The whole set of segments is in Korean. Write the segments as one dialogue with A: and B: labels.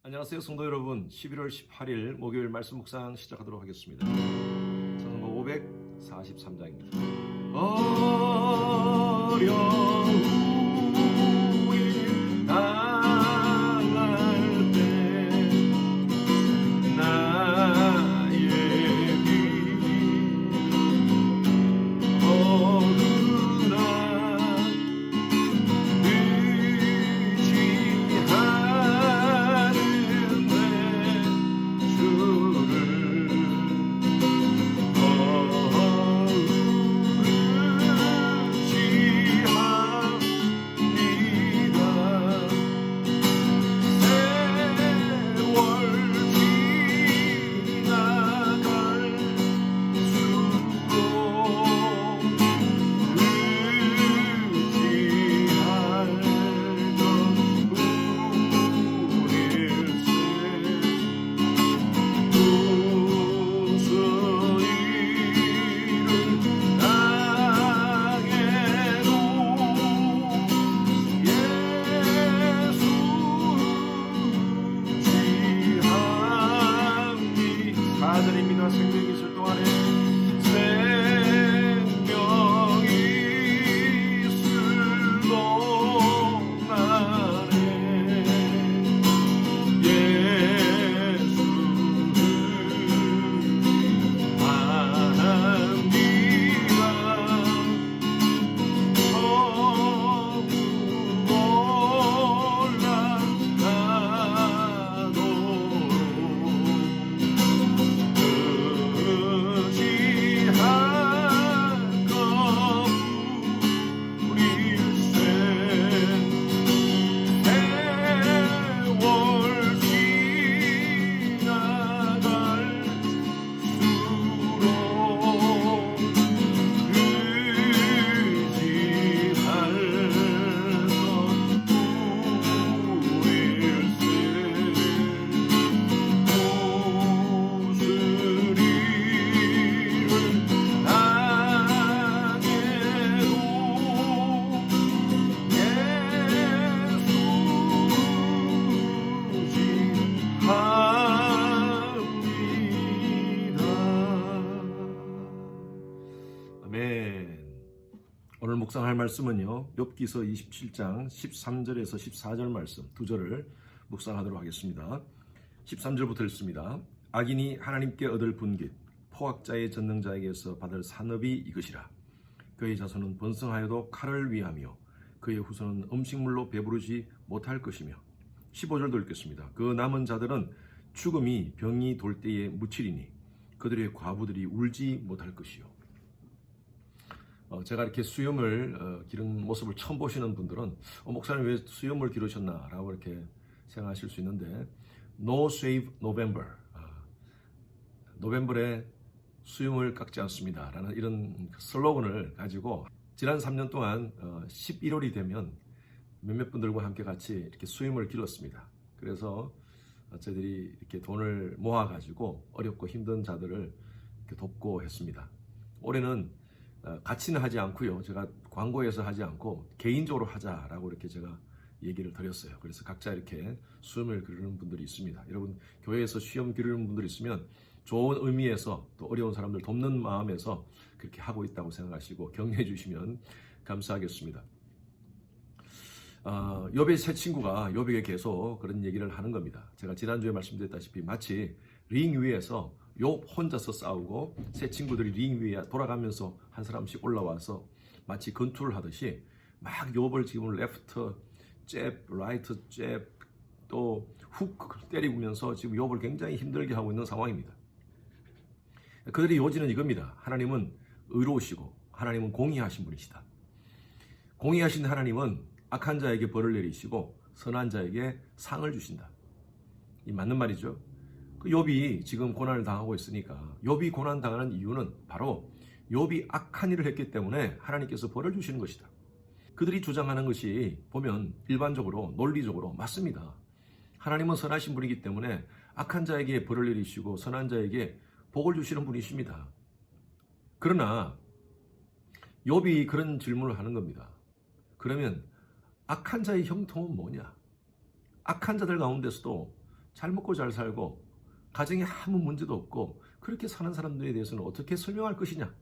A: 안녕하세요 성도 여러분. 11월 18일 목요일 말씀 묵상 시작하도록 하겠습니다. 찬송가 543장입니다. 어려움이 당할 때 나의 길 어긋나 생명이 있을 동안에 생명이 있을 동안에 예수를 아합니다. 천국 오늘 묵상할 말씀은요, 욥기서 27장 13절에서 14절 말씀 두 절을 묵상하도록 하겠습니다. 13절부터 읽습니다. 악인이 하나님께 얻을 분깃, 포악자의 전능자에게서 받을 산업이 이것이라. 그의 자손은 번성하여도 칼을 위하며 그의 후손은 음식물로 배부르지 못할 것이며. 15절도 읽겠습니다. 그 남은 자들은 죽음이 병이 돌 때에 묻히리니 그들의 과부들이 울지 못할 것이요. 제가 이렇게 수염을 기른 모습을 처음 보시는 분들은 목사님 왜 수염을 기르셨나 라고 이렇게 생각하실 수 있는데, No Shave November, 노벰버에 수염을 깎지 않습니다 라는 이런 슬로건을 가지고 지난 3년 동안 11월이 되면 몇몇 분들과 함께 같이 이렇게 수염을 길렀습니다. 그래서 저희들이 이렇게 돈을 모아 가지고 어렵고 힘든 자들을 이렇게 돕고 했습니다. 올해는 같이는 하지 않고요, 제가 광고에서 하지 않고 개인적으로 하자라고 이렇게 제가 얘기를 드렸어요. 그래서 각자 이렇게 수염을 기르는 분들이 있습니다. 여러분, 교회에서 수염 기르는 분들이 있으면 좋은 의미에서, 또 어려운 사람들 돕는 마음에서 그렇게 하고 있다고 생각하시고 격려해 주시면 감사하겠습니다. 욥의 세 친구가 욥에게 계속 그런 얘기를 하는 겁니다. 제가 지난주에 말씀드렸다시피 마치 링 위에서 욥 혼자서 싸우고 세 친구들이 링 위에 돌아가면서 한 사람씩 올라와서 마치 권투를 하듯이 막 욥을 지금 레프트 잽, 라이트 잽, 또 훅 때리면서 지금 욥을 굉장히 힘들게 하고 있는 상황입니다. 그들의 요지는 이겁니다. 하나님은 의로우시고 하나님은 공의하신 분이시다. 공의하신 하나님은 악한 자에게 벌을 내리시고 선한 자에게 상을 주신다. 이 맞는 말이죠. 욥이 지금 고난을 당하고 있으니까, 욥이 고난 당하는 이유는 바로 욥이 악한 일을 했기 때문에 하나님께서 벌을 주시는 것이다. 그들이 주장하는 것이 보면 일반적으로 논리적으로 맞습니다. 하나님은 선하신 분이기 때문에 악한 자에게 벌을 내리시고 선한 자에게 복을 주시는 분이십니다. 그러나 욥이 그런 질문을 하는 겁니다. 그러면 악한 자의 형통은 뭐냐? 악한 자들 가운데서도 잘 먹고 잘 살고 가정에 아무 문제도 없고 그렇게 사는 사람들에 대해서는 어떻게 설명할 것이냐?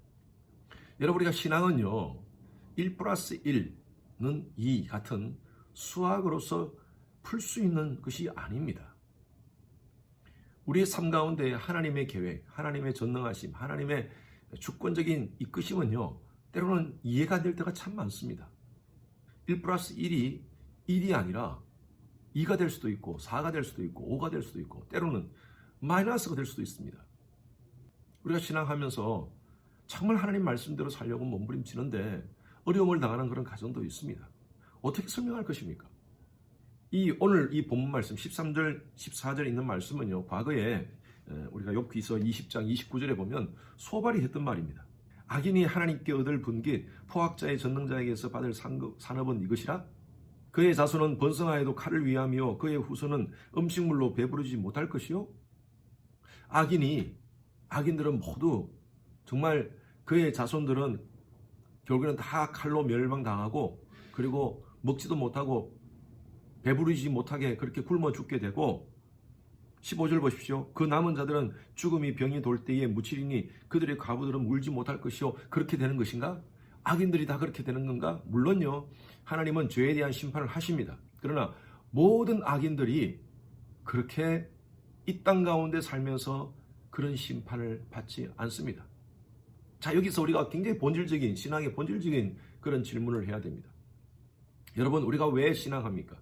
A: 여러분, 우리가 신앙은요, 1 플러스 1는 2 같은 수학으로서 풀 수 있는 것이 아닙니다. 우리의 삶 가운데 하나님의 계획, 하나님의 전능하심, 하나님의 주권적인 이끄심은요, 때로는 이해가 될 때가 참 많습니다. 1 플러스 1이 1이 아니라 2가 될 수도 있고 4가 될 수도 있고 5가 될 수도 있고 때로는 마이너스가 될 수도 있습니다. 우리가 신앙하면서 정말 하나님 말씀대로 살려고 몸부림치는데 어려움을 당하는 그런 가정도 있습니다. 어떻게 설명할 것입니까? 오늘 이 본문 말씀 13절, 14절 있는 말씀은요, 과거에 우리가 욥기서 20장 29절에 보면 소발이 했던 말입니다. 악인이 하나님께 얻을 분깃, 포악자의 전능자에게서 받을 산업은 이것이라? 그의 자손은 번성하여도 칼을 위하며 그의 후손은 음식물로 배부르지 못할 것이요? 악인들은 모두 정말 그의 자손들은 결국에는 다 칼로 멸망당하고 그리고 먹지도 못하고 배부르지 못하게 그렇게 굶어 죽게 되고 15절 보십시오. 그 남은 자들은 죽음이 병이 돌 때에 묻히리니 그들의 과부들은 물지 못할 것이요. 그렇게 되는 것인가? 악인들이 다 그렇게 되는 건가? 물론요. 하나님은 죄에 대한 심판을 하십니다. 그러나 모든 악인들이 그렇게 이 땅 가운데 살면서 그런 심판을 받지 않습니다. 자, 여기서 우리가 굉장히 본질적인, 신앙의 본질적인 그런 질문을 해야 됩니다. 여러분, 우리가 왜 신앙합니까?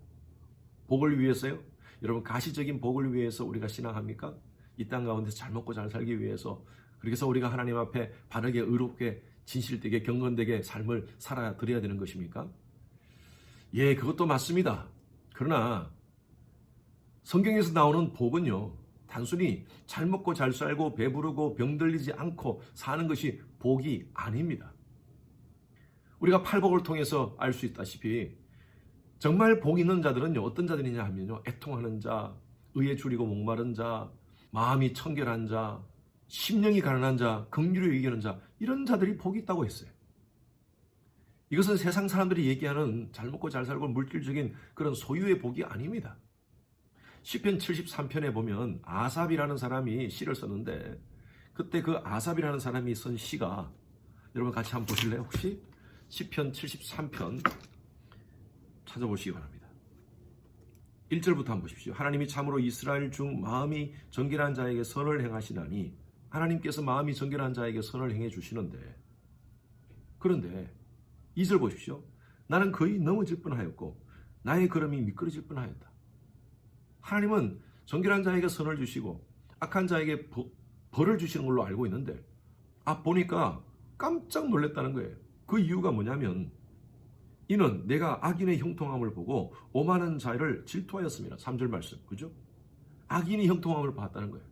A: 복을 위해서요? 여러분, 가시적인 복을 위해서 우리가 신앙합니까? 이 땅 가운데서 잘 먹고 잘 살기 위해서, 그래서 우리가 하나님 앞에 바르게 의롭게 진실되게 경건되게 삶을 살아드려야 되는 것입니까? 예, 그것도 맞습니다. 그러나 성경에서 나오는 복은요, 단순히 잘 먹고 잘 살고 배부르고 병들리지 않고 사는 것이 복이 아닙니다. 우리가 팔복을 통해서 알 수 있다시피 정말 복 있는 자들은요, 어떤 자들이냐 하면요, 애통하는 자, 의에 줄이고 목마른 자, 마음이 청결한 자, 심령이 가난한 자, 긍휼을 이기는 자, 이런 자들이 복이 있다고 했어요. 이것은 세상 사람들이 얘기하는 잘 먹고 잘 살고 물질적인 그런 소유의 복이 아닙니다. 시편 73편에 보면 아삽이라는 사람이 시를 썼는데 그때 그 아삽이라는 사람이 쓴 시가 여러분 같이 한번 보실래요? 혹시? 시편 73편 찾아보시기 바랍니다. 1절부터 한번 보십시오. 하나님이 참으로 이스라엘 중 마음이 정결한 자에게 선을 행하시나니 하나님께서 마음이 정결한 자에게 선을 행해 주시는데 그런데 2절 보십시오. 나는 거의 넘어질 뻔하였고 나의 걸음이 미끄러질 뻔하였다. 하나님은 정결한 자에게 선을 주시고 악한 자에게 벌을 주시는 걸로 알고 있는데 보니까 깜짝 놀랐다는 거예요. 그 이유가 뭐냐면 이는 내가 악인의 형통함을 보고 오만한 자를 질투하였습니다. 3절 말씀, 그죠? 악인이 형통함을 봤다는 거예요.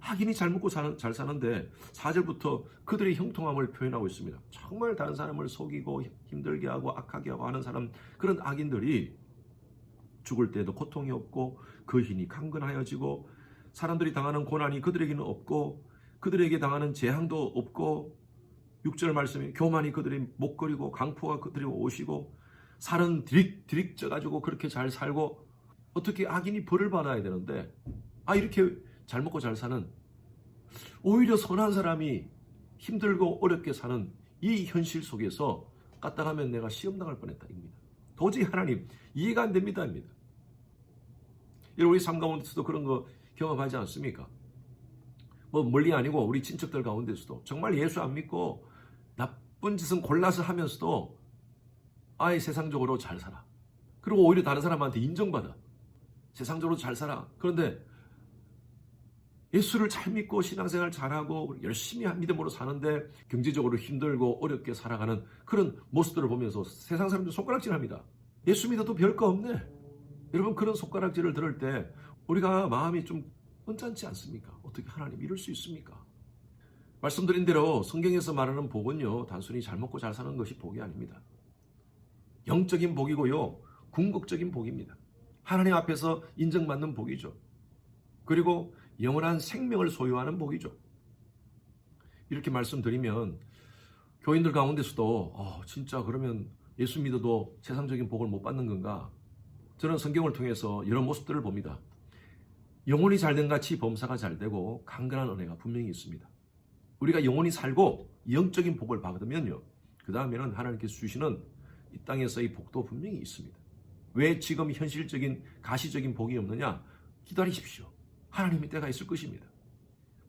A: 악인이 잘 먹고 잘 사는데 4절부터 그들의 형통함을 표현하고 있습니다. 정말 다른 사람을 속이고 힘들게 하고 악하게 하고 하는 사람, 그런 악인들이 죽을 때도 고통이 없고 그 힘이 강건하여지고 사람들이 당하는 고난이 그들에게는 없고 그들에게 당하는 재앙도 없고 6절 말씀에 교만이 그들의 목걸이고 강포가 그들의 옷이고 살은 디릭 쪄가지고 그렇게 잘 살고 어떻게 악인이 벌을 받아야 되는데 이렇게 잘 먹고 잘 사는 오히려 선한 사람이 힘들고 어렵게 사는 이 현실 속에서 까딱하면 내가 시험당할 뻔했다 입니다. 도저히 하나님 이해가 안 됩니다. 여러분 우리 삶 가운데서도 그런 거 경험하지 않습니까? 뭐 멀리 아니고 우리 친척들 가운데서도 정말 예수 안 믿고 나쁜 짓은 골라서 하면서도 세상적으로 잘 살아. 그리고 오히려 다른 사람한테 인정받아. 세상적으로 잘 살아. 그런데 예수를 잘 믿고 신앙생활 잘하고 열심히 믿음으로 사는데 경제적으로 힘들고 어렵게 살아가는 그런 모습들을 보면서 세상 사람들 손가락질합니다. 예수 믿어도 별거 없네. 여러분 그런 손가락질을 들을 때 우리가 마음이 좀 언짢지 않습니까? 어떻게 하나님 이럴 수 있습니까? 말씀드린 대로 성경에서 말하는 복은요 단순히 잘 먹고 잘 사는 것이 복이 아닙니다. 영적인 복이고요 궁극적인 복입니다. 하나님 앞에서 인정받는 복이죠. 그리고 영원한 생명을 소유하는 복이죠. 이렇게 말씀드리면 교인들 가운데서도 진짜 그러면 예수 믿어도 세상적인 복을 못 받는 건가? 저는 성경을 통해서 이런 모습들을 봅니다. 영혼이 잘된 같이 범사가 잘되고 강건한 은혜가 분명히 있습니다. 우리가 영혼이 살고 영적인 복을 받으면요, 그 다음에는 하나님께서 주시는 이 땅에서의 복도 분명히 있습니다. 왜 지금 현실적인 가시적인 복이 없느냐? 기다리십시오. 하나님의 때가 있을 것입니다.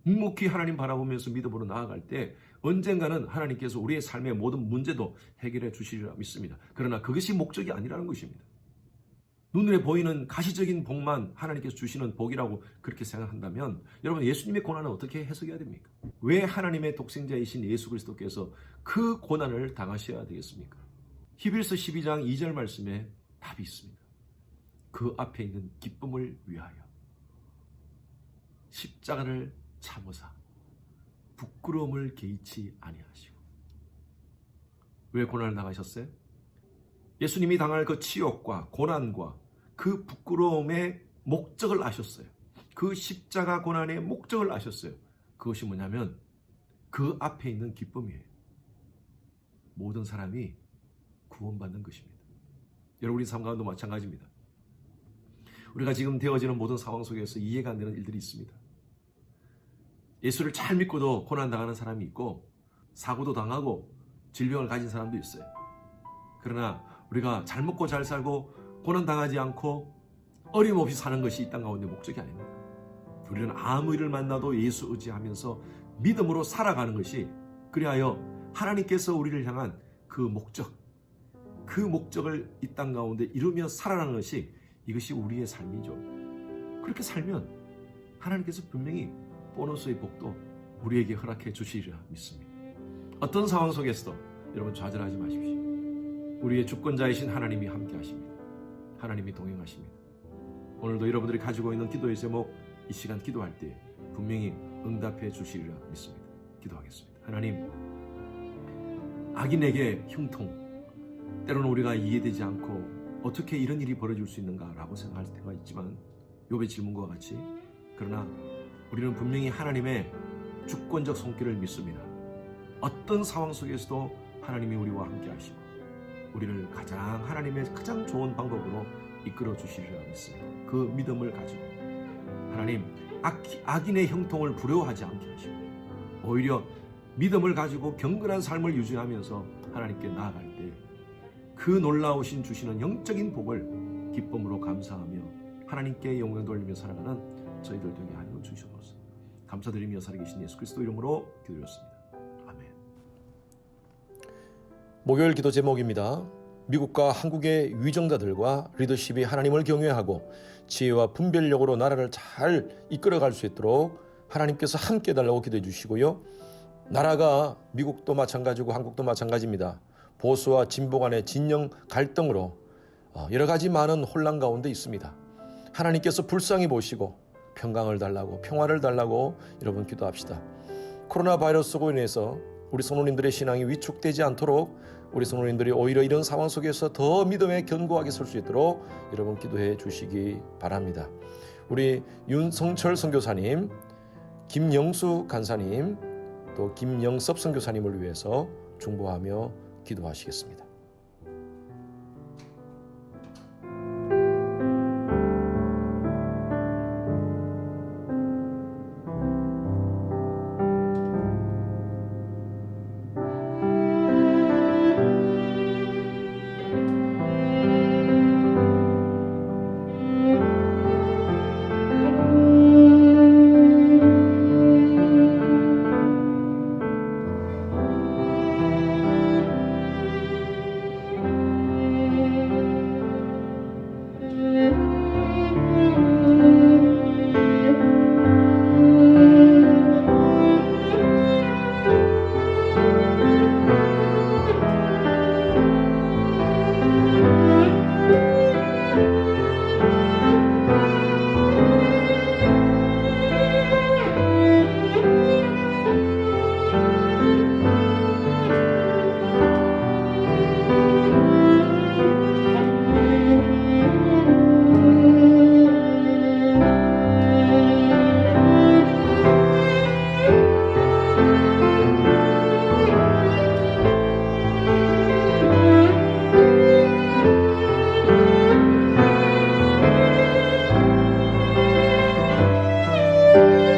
A: 묵묵히 하나님 바라보면서 믿음으로 나아갈 때 언젠가는 하나님께서 우리의 삶의 모든 문제도 해결해 주시리라 믿습니다. 그러나 그것이 목적이 아니라는 것입니다. 눈에 보이는 가시적인 복만 하나님께서 주시는 복이라고 그렇게 생각한다면 여러분, 예수님의 고난은 어떻게 해석해야 됩니까? 왜 하나님의 독생자이신 예수 그리스도께서 그 고난을 당하셔야 되겠습니까? 히브리서 12장 2절 말씀에 답이 있습니다. 그 앞에 있는 기쁨을 위하여 십자가를 참으사 부끄러움을 개의치 아니하시고. 왜 고난을 당하셨어요? 예수님이 당할 그 치욕과 고난과 그 부끄러움의 목적을 아셨어요. 그 십자가 고난의 목적을 아셨어요. 그것이 뭐냐면 그 앞에 있는 기쁨이에요. 모든 사람이 구원받는 것입니다. 여러분, 우리 삶 가운데도 마찬가지입니다. 우리가 지금 되어지는 모든 상황 속에서 이해가 안 되는 일들이 있습니다. 예수를 잘 믿고도 고난당하는 사람이 있고 사고도 당하고 질병을 가진 사람도 있어요. 그러나 우리가 잘 먹고 잘 살고 고난당하지 않고 어림없이 사는 것이 이 땅 가운데 목적이 아닙니다. 우리는 아무 일을 만나도 예수 의지하면서 믿음으로 살아가는 것이, 그리하여 하나님께서 우리를 향한 그 목적을 이 땅 가운데 이루며 살아가는 것이, 이것이 우리의 삶이죠. 그렇게 살면 하나님께서 분명히 보너스의 복도 우리에게 허락해 주시리라 믿습니다. 어떤 상황 속에서도 여러분 좌절하지 마십시오. 우리의 주권자이신 하나님이 함께 하십니다. 하나님이 동행하십니다. 오늘도 여러분들이 가지고 있는 기도의 제목, 이 시간 기도할 때 분명히 응답해 주시리라 믿습니다. 기도하겠습니다. 하나님, 악인에게 형통, 때로는 우리가 이해되지 않고 어떻게 이런 일이 벌어질 수 있는가라고 생각할 때가 있지만, 욥의 질문과 같이, 그러나 우리는 분명히 하나님의 주권적 손길을 믿습니다. 어떤 상황 속에서도 하나님이 우리와 함께 하시고 우리를 하나님의 가장 좋은 방법으로 이끌어 주시리라 믿습니다. 그 믿음을 가지고 하나님, 악인의 형통을 부러워하지 않게 하시고 오히려 믿음을 가지고 경건한 삶을 유지하면서 하나님께 나아갈 때 그 놀라우신 주시는 영적인 복을 기쁨으로 감사하며 하나님께 영광 돌리며 살아가는 저희들 되게 하여 주시옵소서. 감사드리며 살아계신 예수 그리스도 이름으로 기도드렸습니다. 아멘.
B: 목요일 기도 제목입니다. 미국과 한국의 위정자들과 리더십이 하나님을 경외하고 지혜와 분별력으로 나라를 잘 이끌어갈 수 있도록 하나님께서 함께 해달라고 기도해 주시고요. 나라가 미국도 마찬가지고 한국도 마찬가지입니다. 보수와 진보 간의 진영 갈등으로 여러 가지 많은 혼란 가운데 있습니다. 하나님께서 불쌍히 보시고 평강을 달라고, 평화를 달라고 여러분 기도합시다. 코로나 바이러스로 인해서 우리 성도님들의 신앙이 위축되지 않도록, 우리 성도님들이 오히려 이런 상황 속에서 더 믿음에 견고하게 설 수 있도록 여러분 기도해 주시기 바랍니다. 우리 윤성철 선교사님, 김영수 간사님, 또 김영섭 선교사님을 위해서 중보하며 기도하시겠습니다.
A: 있습니다.